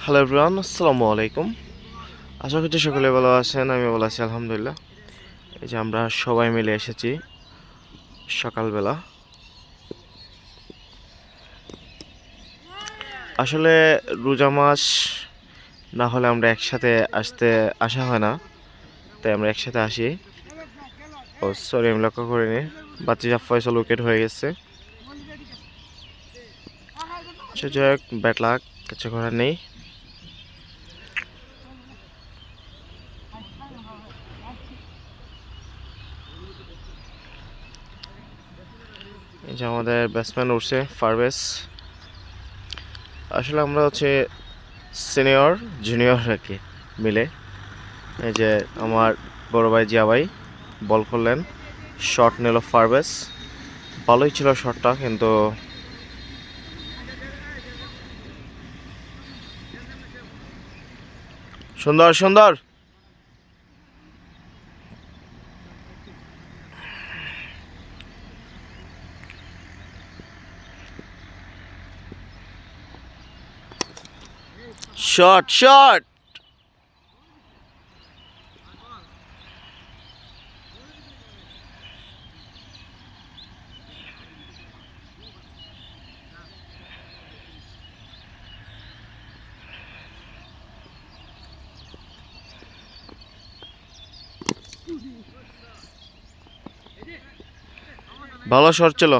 Hello everyone, আসসালামু আলাইকুম। আশা করছি সকলে ভালো আছেন। আমি ভালো আছি আলহামদুলিল্লাহ। এই যে আমরা সবাই মিলে এসেছি সকালবেলা। আসলে রোজা মাস না হলে আমরা একসাথে আসা হয় না, তাই আমরা একসাথে আসি। ও সরি, আমি লক্ষ্য করিনি। বাচ্চা ফয়সাল উইকেট হয়ে গেছে। আচ্ছা যাই হোক, ব্যাড লাক, কিছু করার নেই। এই যে আমাদের ব্যাটসম্যান উঠছে পারভেজ। আসলে আমরা হচ্ছে সিনিয়র জুনিয়র আর কি মিলে। এই যে আমার বড় ভাই জিয়া ভাই বল করলেন, শট নিল পারভেজ। ভালোই ছিল শটটা, কিন্তু সুন্দর সুন্দর। Shot shot. ভালো শট ছিল।